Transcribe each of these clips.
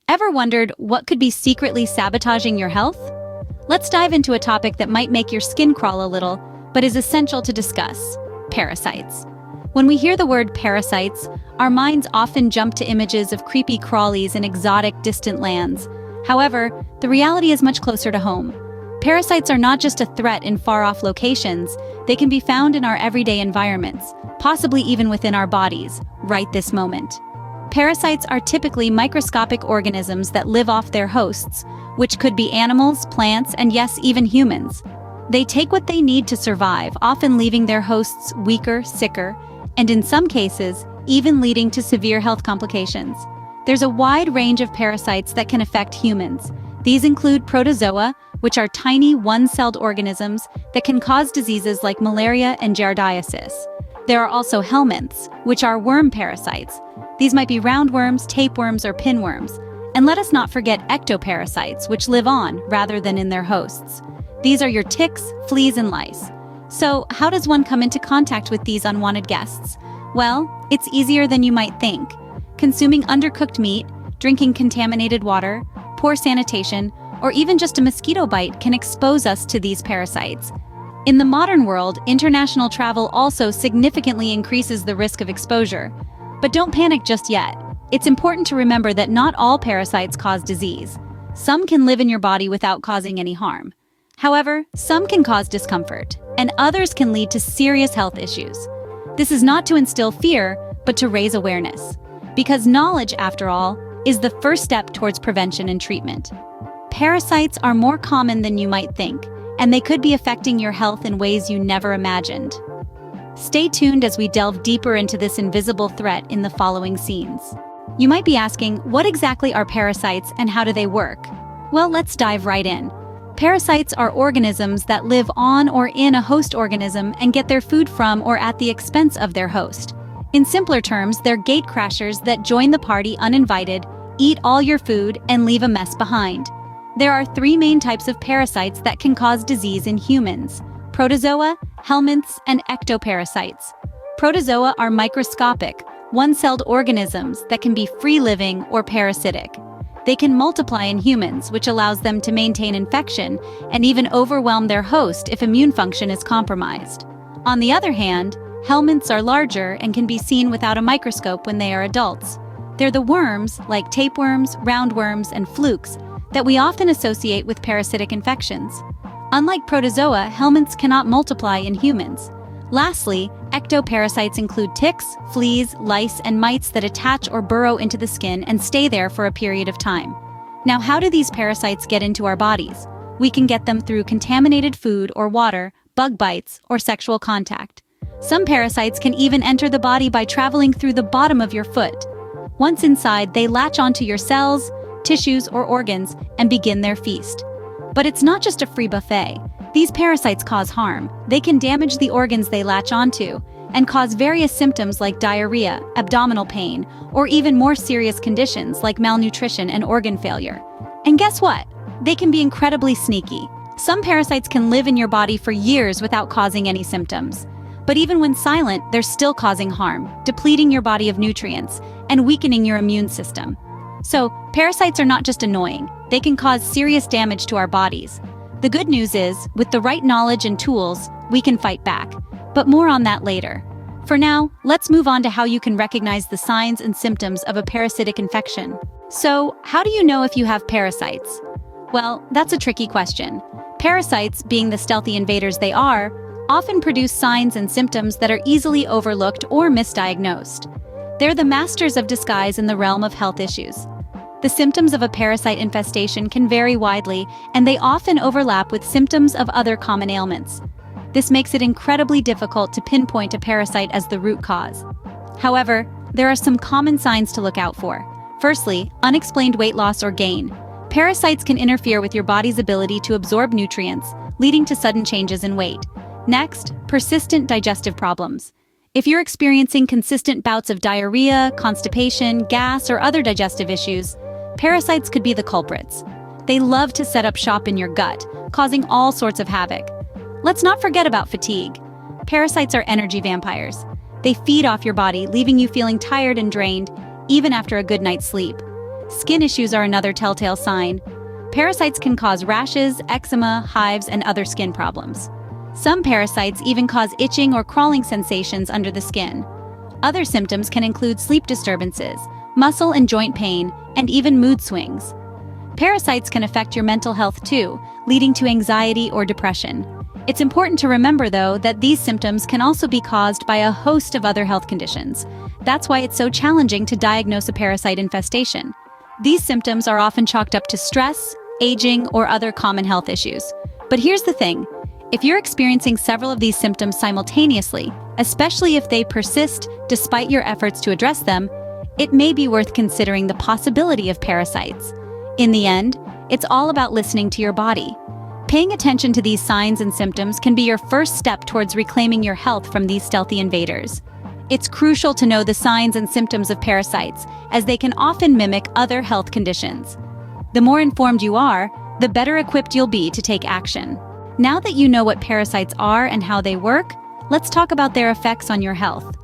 Ever wondered what could be secretly sabotaging your health? Let's dive into a topic that might make your skin crawl a little, but is essential to discuss: parasites. When we hear the word parasites, our minds often jump to images of creepy crawlies in exotic, distant lands. However, the reality is much closer to home. Parasites are not just a threat in far-off locations, they can be found in our everyday environments, possibly even within our bodies, right this moment. Parasites are typically microscopic organisms that live off their hosts, which could be animals, plants, and yes, even humans. They take what they need to survive, often leaving their hosts weaker, sicker, and in some cases, even leading to severe health complications. There's a wide range of parasites that can affect humans. These include protozoa, which are tiny, one-celled organisms that can cause diseases like malaria and giardiasis. There are also helminths, which are worm parasites. These might be roundworms, tapeworms, or pinworms. And let us not forget ectoparasites, which live on rather than in their hosts. These are your ticks, fleas, and lice. So, how does one come into contact with these unwanted guests? Well, it's easier than you might think. Consuming undercooked meat, drinking contaminated water, poor sanitation, or even just a mosquito bite can expose us to these parasites. In the modern world, international travel also significantly increases the risk of exposure. But don't panic just yet. It's important to remember that not all parasites cause disease. Some can live in your body without causing any harm. However, some can cause discomfort, and others can lead to serious health issues. This is not to instill fear, but to raise awareness. Because knowledge, after all, is the first step towards prevention and treatment. Parasites are more common than you might think, and they could be affecting your health in ways you never imagined. Stay tuned as we delve deeper into this invisible threat in the following scenes. You might be asking, what exactly are parasites and how do they work? Well, let's dive right in. Parasites are organisms that live on or in a host organism and get their food from or at the expense of their host. In simpler terms, they're gatecrashers that join the party uninvited, eat all your food, and leave a mess behind. There are three main types of parasites that can cause disease in humans: protozoa, helminths, and ectoparasites. Protozoa are microscopic, one-celled organisms that can be free-living or parasitic. They can multiply in humans, which allows them to maintain infection and even overwhelm their host if immune function is compromised. On the other hand, helminths are larger and can be seen without a microscope when they are adults. They're the worms, like tapeworms, roundworms, and flukes, that we often associate with parasitic infections. Unlike protozoa, helminths cannot multiply in humans. Lastly, ectoparasites include ticks, fleas, lice, and mites that attach or burrow into the skin and stay there for a period of time. Now, how do these parasites get into our bodies? We can get them through contaminated food or water, bug bites, or sexual contact. Some parasites can even enter the body by traveling through the bottom of your foot. Once inside, they latch onto your cells, tissues, or organs and begin their feast. But it's not just a free buffet. These parasites cause harm. They can damage the organs they latch onto and cause various symptoms like diarrhea, abdominal pain, or even more serious conditions like malnutrition and organ failure. And guess what? They can be incredibly sneaky. Some parasites can live in your body for years without causing any symptoms. But even when silent, they're still causing harm, depleting your body of nutrients and weakening your immune system. So, parasites are not just annoying, they can cause serious damage to our bodies. The good news is, with the right knowledge and tools, we can fight back. But more on that later. For now, let's move on to how you can recognize the signs and symptoms of a parasitic infection. So, how do you know if you have parasites? Well, that's a tricky question. Parasites, being the stealthy invaders they are, often produce signs and symptoms that are easily overlooked or misdiagnosed. They're the masters of disguise in the realm of health issues. The symptoms of a parasite infestation can vary widely, and they often overlap with symptoms of other common ailments. This makes it incredibly difficult to pinpoint a parasite as the root cause. However, there are some common signs to look out for. Firstly, unexplained weight loss or gain. Parasites can interfere with your body's ability to absorb nutrients, leading to sudden changes in weight. Next, persistent digestive problems. If you're experiencing consistent bouts of diarrhea, constipation, gas, or other digestive issues, parasites could be the culprits. They love to set up shop in your gut, causing all sorts of havoc. Let's not forget about fatigue. Parasites are energy vampires. They feed off your body, leaving you feeling tired and drained, even after a good night's sleep. Skin issues are another telltale sign. Parasites can cause rashes, eczema, hives, and other skin problems. Some parasites even cause itching or crawling sensations under the skin. Other symptoms can include sleep disturbances, muscle and joint pain, and even mood swings. Parasites can affect your mental health too, leading to anxiety or depression. It's important to remember, though, that these symptoms can also be caused by a host of other health conditions. That's why it's so challenging to diagnose a parasite infestation. These symptoms are often chalked up to stress, aging, or other common health issues. But here's the thing. If you're experiencing several of these symptoms simultaneously, especially if they persist despite your efforts to address them, it may be worth considering the possibility of parasites. In the end, it's all about listening to your body. Paying attention to these signs and symptoms can be your first step towards reclaiming your health from these stealthy invaders. It's crucial to know the signs and symptoms of parasites, as they can often mimic other health conditions. The more informed you are, the better equipped you'll be to take action. Now that you know what parasites are and how they work, let's talk about their effects on your health.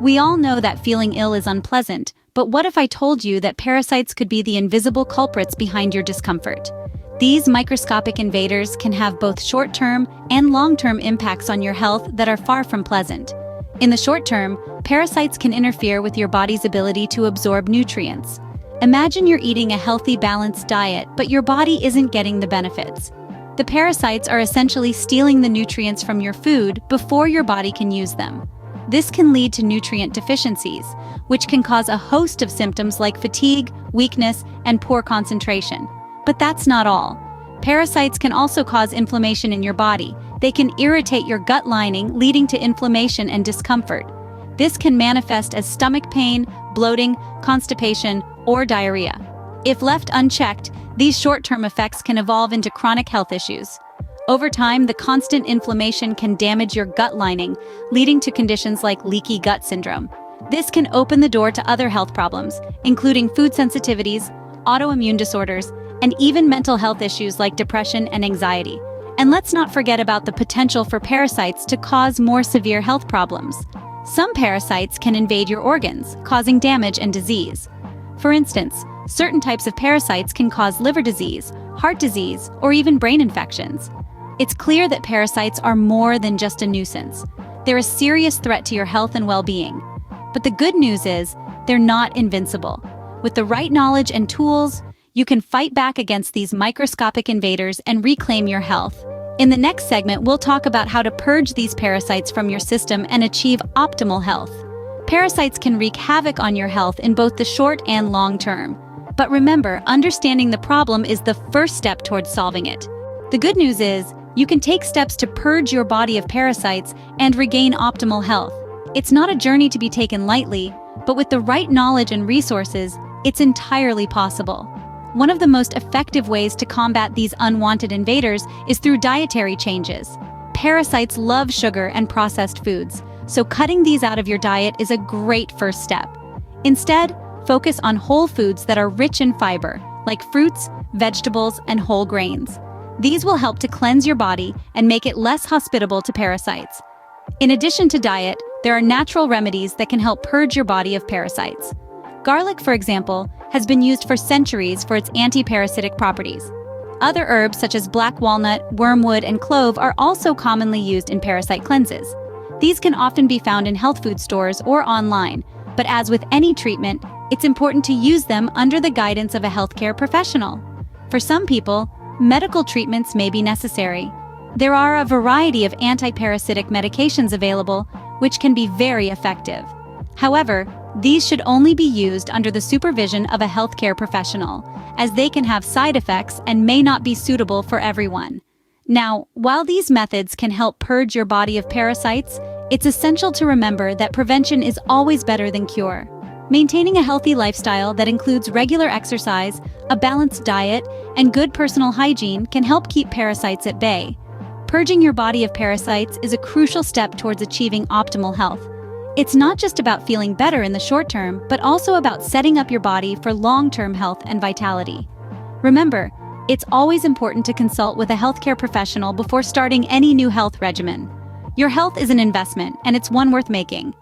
We all know that feeling ill is unpleasant, but what if I told you that parasites could be the invisible culprits behind your discomfort? These microscopic invaders can have both short-term and long-term impacts on your health that are far from pleasant. In the short term, parasites can interfere with your body's ability to absorb nutrients. Imagine you're eating a healthy, balanced diet, but your body isn't getting the benefits. The parasites are essentially stealing the nutrients from your food before your body can use them. This can lead to nutrient deficiencies, which can cause a host of symptoms like fatigue, weakness, and poor concentration. But that's not all. Parasites can also cause inflammation in your body. They can irritate your gut lining, leading to inflammation and discomfort. This can manifest as stomach pain, bloating, constipation, or diarrhea. If left unchecked, these short-term effects can evolve into chronic health issues. Over time, the constant inflammation can damage your gut lining, leading to conditions like leaky gut syndrome. This can open the door to other health problems, including food sensitivities, autoimmune disorders, and even mental health issues like depression and anxiety. And let's not forget about the potential for parasites to cause more severe health problems. Some parasites can invade your organs, causing damage and disease. For instance, certain types of parasites can cause liver disease, heart disease, or even brain infections. It's clear that parasites are more than just a nuisance. They're a serious threat to your health and well-being. But the good news is, they're not invincible. With the right knowledge and tools, you can fight back against these microscopic invaders and reclaim your health. In the next segment, we'll talk about how to purge these parasites from your system and achieve optimal health. Parasites can wreak havoc on your health in both the short and long term. But remember, understanding the problem is the first step towards solving it. The good news is, you can take steps to purge your body of parasites and regain optimal health. It's not a journey to be taken lightly, but with the right knowledge and resources, it's entirely possible. One of the most effective ways to combat these unwanted invaders is through dietary changes. Parasites love sugar and processed foods, so cutting these out of your diet is a great first step. Instead, focus on whole foods that are rich in fiber, like fruits, vegetables, and whole grains. These will help to cleanse your body and make it less hospitable to parasites. In addition to diet, there are natural remedies that can help purge your body of parasites. Garlic, for example, has been used for centuries for its anti-parasitic properties. Other herbs such as black walnut, wormwood, and clove are also commonly used in parasite cleanses. These can often be found in health food stores or online, but as with any treatment, it's important to use them under the guidance of a healthcare professional. For some people, medical treatments may be necessary. There are a variety of anti-parasitic medications available, which can be very effective. However, these should only be used under the supervision of a healthcare professional, as they can have side effects and may not be suitable for everyone. Now, while these methods can help purge your body of parasites, it's essential to remember that prevention is always better than cure. Maintaining a healthy lifestyle that includes regular exercise, a balanced diet, and good personal hygiene can help keep parasites at bay. Purging your body of parasites is a crucial step towards achieving optimal health. It's not just about feeling better in the short term, but also about setting up your body for long-term health and vitality. Remember, it's always important to consult with a healthcare professional before starting any new health regimen. Your health is an investment, and it's one worth making.